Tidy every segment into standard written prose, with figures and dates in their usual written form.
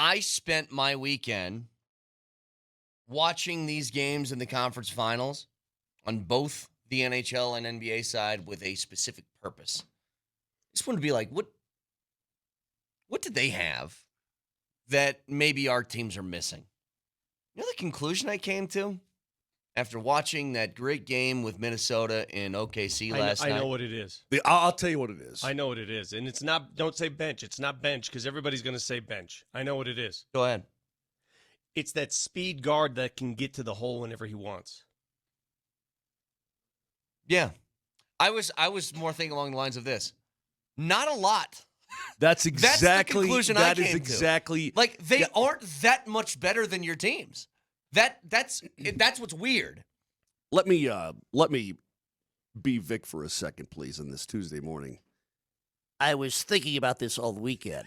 I spent my weekend watching these games in the conference finals on both the NHL and NBA side with a specific purpose. I just wanted to be like, what did they have that maybe our teams are missing? You know the conclusion I came to after watching that great game with Minnesota in OKC last night? I know what it is. I'll tell you what it is. I know what it is. And it's not, don't say bench. It's not bench because everybody's going to say bench. I know what it is. Go ahead. It's that speed guard that can get to the hole whenever he wants. Yeah. I was more thinking along the lines of this. Not a lot. That's exactly the conclusion that I is came exactly to. Like they aren't that much better than your teams. That's what's weird. Let me be Vic for a second, please, on this Tuesday morning. I was thinking about this all weekend.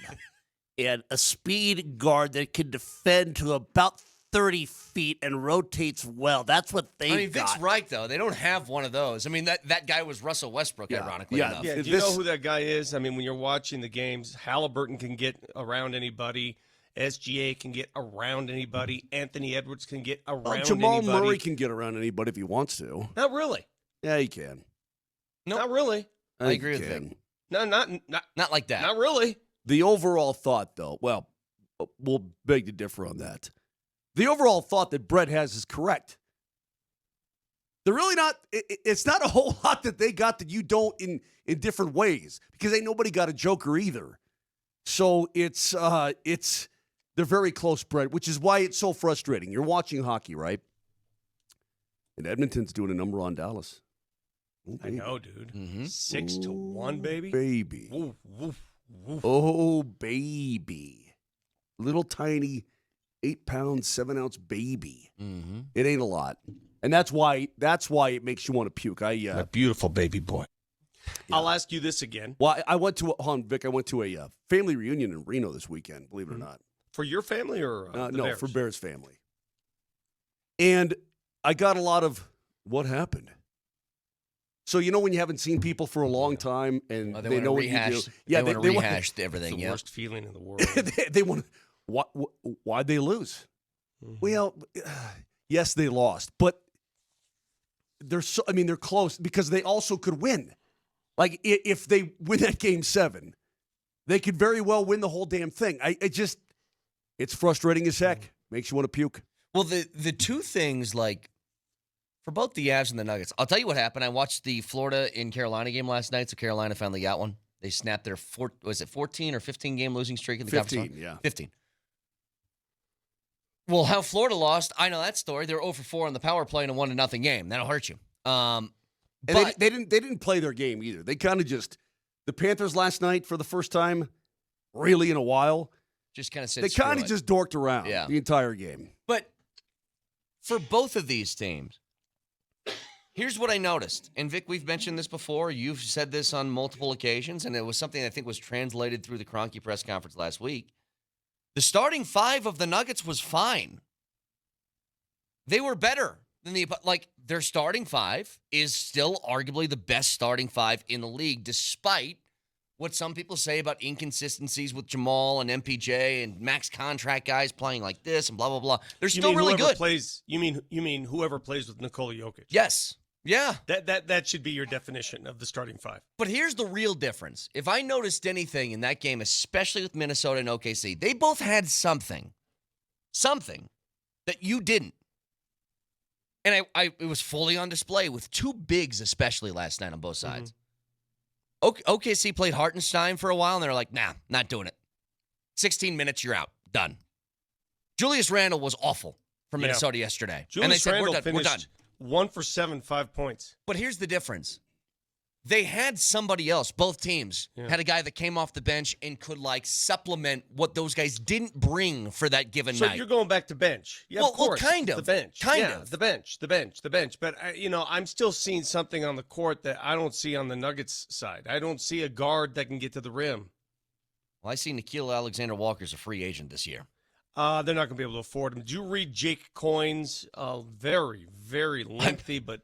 And a speed guard that can defend to about 30 feet and rotates well. That's what they got. Vic's right, though. They don't have one of those. I mean, that guy was Russell Westbrook, ironically enough. Yeah, do you know who that guy is? I mean, when you're watching the games, Halliburton can get around anybody. SGA can get around anybody. Anthony Edwards can get around Jamal anybody. Murray can get around anybody if he wants to. Not really. Yeah, he can. No, not really. I agree with Vic. No, not like that. Not really. The overall thought, though, well, we'll beg to differ on that. The overall thought that Brett has is correct. They're really not. It's not a whole lot that they got that you don't in different ways because ain't nobody got a joker either. So it's they're very close, Brett, which is why it's so frustrating. You're watching hockey, right? And Edmonton's doing a number on Dallas. Oh, I know, dude. 6-1, baby. Baby. Woof, woof, woof. Oh, baby. Little tiny 8-pound, 7-ounce baby. Mm-hmm. It ain't a lot. And that's why it makes you want to puke. A beautiful baby boy. Yeah. I'll ask you this again. Well, I went to a family reunion in Reno this weekend, believe it or not. For your family or the no, Bears? for Bears family. And I got a lot of what happened. So you know when you haven't seen people for a long time and they know what you do. Yeah, they want to rehash everything. It's the worst feeling in the world. they want. Why'd they lose? Mm-hmm. Well, yes, they lost, but they're close because they also could win. Like if they win that game 7, they could very well win the whole damn thing. It's frustrating as heck. Makes you want to puke. Well, the two things, like, for both the Avs and the Nuggets, I'll tell you what happened. I watched the Florida in Carolina game last night, so Carolina finally got one. They snapped their 14 or 15 game losing streak in the 15, yeah. 15. Well, how Florida lost, I know that story. They were 0 for 4 on the power play in a 1-0 game. That'll hurt you. And they didn't play their game either. They kind of the Panthers last night for the first time really in a while. Just kind of said they kind of just dorked around the entire game. But for both of these teams, here's what I noticed. And, Vic, we've mentioned this before. You've said this on multiple occasions, and it was something I think was translated through the Kroenke press conference last week. The starting 5 of the Nuggets was fine. They were better than their starting 5 is still arguably the best starting 5 in the league, despite what some people say about inconsistencies with Jamal and MPJ and max contract guys playing like this and blah, blah, blah. They're still really good. You mean whoever plays with Nikola Jokic? Yes. Yeah. That should be your definition of the starting 5. But here's the real difference. If I noticed anything in that game, especially with Minnesota and OKC, they both had something that you didn't. And it was fully on display with 2 bigs, especially last night on both sides. OKC played Hartenstein for a while, and they're like, nah, not doing it. 16 minutes, you're out. Done. Julius Randle was awful for Minnesota yesterday. Julius and they said, Randle we're done. 1 for 7, 5 points. But here's the difference. They had somebody else. Both teams had a guy that came off the bench and could, supplement what those guys didn't bring for that given night. So you're going back to bench. Yeah, well, of course. Well, kind of. The bench. Kind of. The bench. But, I'm still seeing something on the court that I don't see on the Nuggets side. I don't see a guard that can get to the rim. Well, I see Nickeil Alexander-Walker's a free agent this year. They're not going to be able to afford him. Did you read Jake Coyne's very, very lengthy but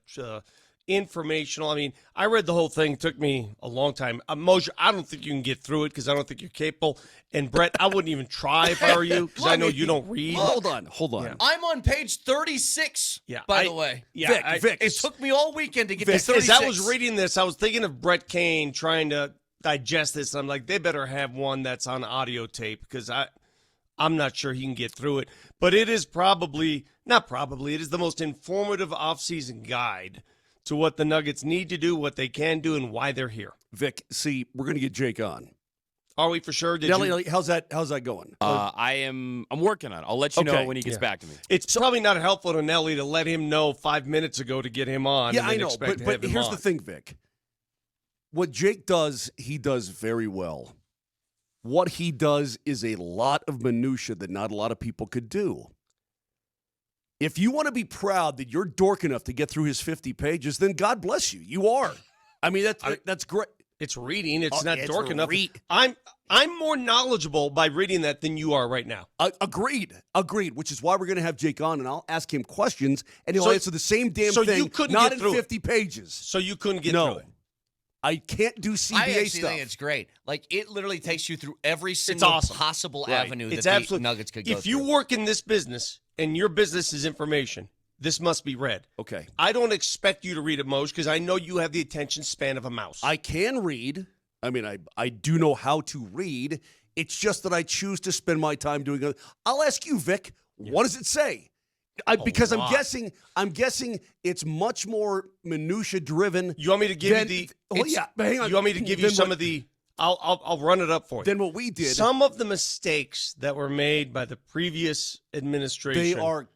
informational. I mean, I read the whole thing. It took me a long time. Moshe, I don't think you can get through it because I don't think you're capable. And Brett, I wouldn't even try if I were you because I know you don't read. Hold on. Yeah. I'm on page 36, by the way. Yeah, Vic, It took me all weekend to get to As 36. I was reading this, I was thinking of Brett Kane trying to digest this. And I'm like, they better have one that's on audio tape because I'm not sure he can get through it. But it is it is the most informative offseason guide to what the Nuggets need to do, what they can do, and why they're here. Vic, see, we're going to get Jake on. Are we for sure? Nelly, how's that going? I'm working on it. I'll let you know when he gets back to me. It's probably not helpful to Nelly to let him know 5 minutes ago to get him on. Yeah, and I know. expect to But have him here's on. the thing, Vic. What Jake does, he does very well. What he does is a lot of minutia that not a lot of people could do. If you want to be proud that you're dork enough to get through his 50 pages, then God bless you. You are. I mean, that's great. It's reading. It's not it's dork enough. read. I'm more knowledgeable by reading that than you are right now. Agreed. Which is why we're going to have Jake on, and I'll ask him questions, and he'll answer the same damn so thing. you couldn't not get in through 50 pages. So you couldn't get No. through it. I can't do CBA I actually stuff. think it's great. Like, it literally takes you through every single awesome. possible Right. avenue It's that absolute- the Nuggets could go If you through. work in this business and your business is information, this must be read. Okay. I don't expect you to read it, Moshe, because I know you have the attention span of a mouse. I can read. I mean, I do know how to read. It's just that I choose to spend my time doing it. I'll ask you, Vic, what does it say? Because lot. I'm guessing it's much more minutia driven. You want me to give you the? Oh yeah, but hang on. You want me to give you Then some what- of the? I'll run it up for you. Then what we did. Some of the mistakes that were made by the previous administration. They are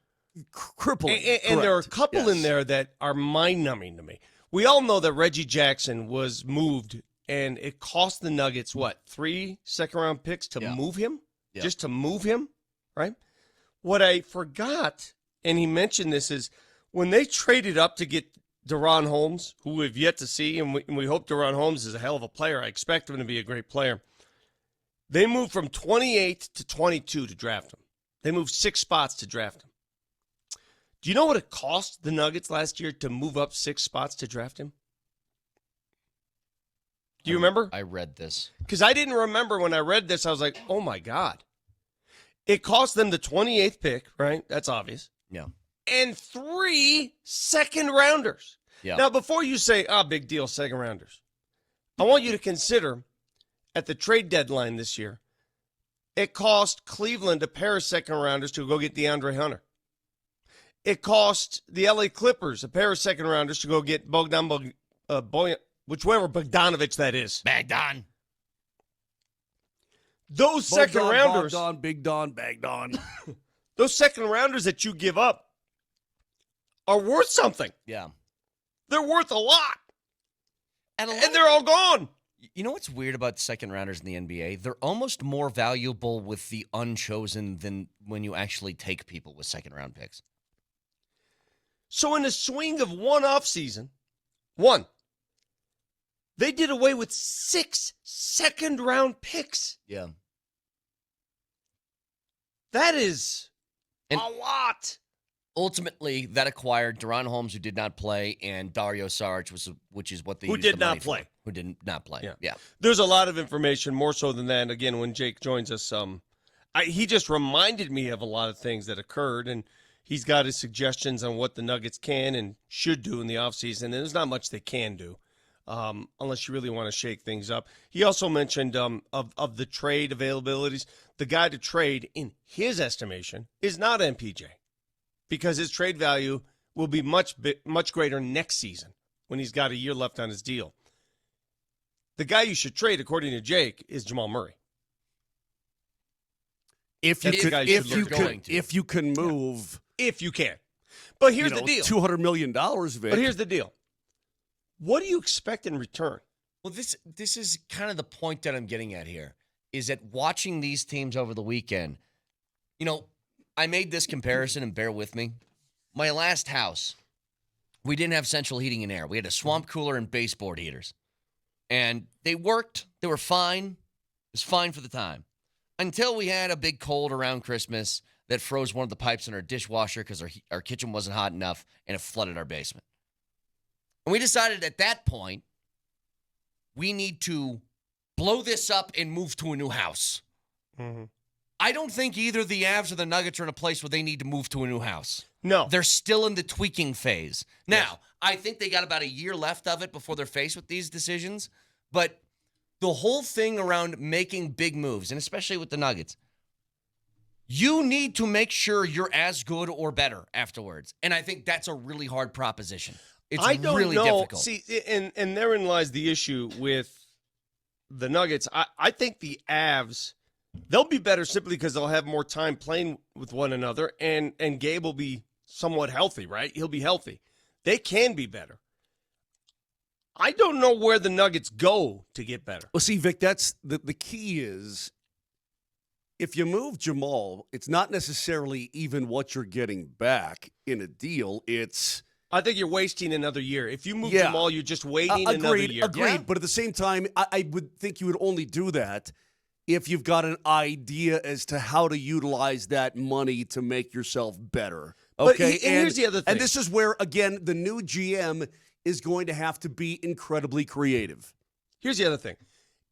crippling. And there are a Correct. couple Yes. in there that are mind-numbing to me. We all know that Reggie Jackson was moved, and it cost the Nuggets, 3 second-round picks to move him? Yeah. Just to move him, right? What I forgot, and he mentioned this, is when they traded up to get Deron Holmes, who we've yet to see, and we hope Deron Holmes is a hell of a player. I expect him to be a great player. They moved from 28 to 22 to draft him. They moved 6 spots to draft him. Do you know what it cost the Nuggets last year to move up 6 spots to draft him? Do you remember? I read this. Because I didn't remember when I read this. I was like, oh, my God. It cost them the 28th pick, right? That's obvious. Yeah. And 3 second-rounders. Yeah. Now, before you say, big deal, second-rounders, I want you to consider at the trade deadline this year, it cost Cleveland a pair of second-rounders to go get DeAndre Hunter. It cost the LA Clippers a pair of second-rounders to go get Bogdanovich, that is. Bogdan. Those second-rounders, Bogdan, Big Don, Bagdon. those second-rounders that you give up are worth something. Yeah. They're worth a lot. And they're all gone. You know what's weird about second rounders in the NBA? They're almost more valuable with the unchosen than when you actually take people with second round picks. So in a swing of one offseason, they did away with 6 second-round picks. Yeah. That is And- a lot. Ultimately, that acquired Deron Holmes, who did not play, and Dario Saric, which is what they Who used did the money not play. for, who did not play. Yeah. There's a lot of information, more so than that. Again, when Jake joins us, he just reminded me of a lot of things that occurred, and he's got his suggestions on what the Nuggets can and should do in the offseason, and there's not much they can do unless you really want to shake things up. He also mentioned of the trade availabilities, the guy to trade, in his estimation, is not MPJ, because his trade value will be much greater next season when he's got a year left on his deal. The guy you should trade, according to Jake, is Jamal Murray. If you That's the guy you should look going to. if you can move, If you can. But here's the deal. $200 million, Vic. But here's the deal. What do you expect in return? Well, this is kind of the point that I'm getting at here, is that watching these teams over the weekend, I made this comparison, and bear with me. My last house, we didn't have central heating and air. We had a swamp cooler and baseboard heaters. And they worked. They were fine. It was fine for the time. Until we had a big cold around Christmas that froze one of the pipes in our dishwasher because our kitchen wasn't hot enough, and it flooded our basement. And we decided at that point, we need to blow this up and move to a new house. Mm-hmm. I don't think either the Avs or the Nuggets are in a place where they need to move to a new house. No. They're still in the tweaking phase. Now, Yes. I think they got about a year left of it before they're faced with these decisions. But the whole thing around making big moves, and especially with the Nuggets, you need to make sure you're as good or better afterwards. And I think that's a really hard proposition. It's I don't really know. difficult. See, and therein lies the issue with the Nuggets. I think the Avs, they'll be better simply because they'll have more time playing with one another, and Gabe will be somewhat healthy, right? He'll be healthy. They can be better. I don't know where the Nuggets go to get better. Well, see, Vic, that's the key is if you move Jamal, it's not necessarily even what you're getting back in a deal. It's I think you're wasting another year. If you move Jamal, you're just waiting another year. Agreed. Yeah. But at the same time, I would think you would only do that if you've got an idea as to how to utilize that money to make yourself better. Okay, and here's the other thing. And this is where, again, the new GM is going to have to be incredibly creative. Here's the other thing.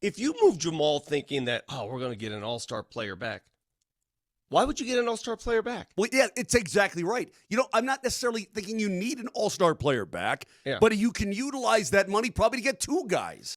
If you move Jamal thinking that, we're going to get an all-star player back, why would you get an all-star player back? Well, yeah, it's exactly right. I'm not necessarily thinking you need an all-star player back, Yeah. but you can utilize that money probably to get two guys.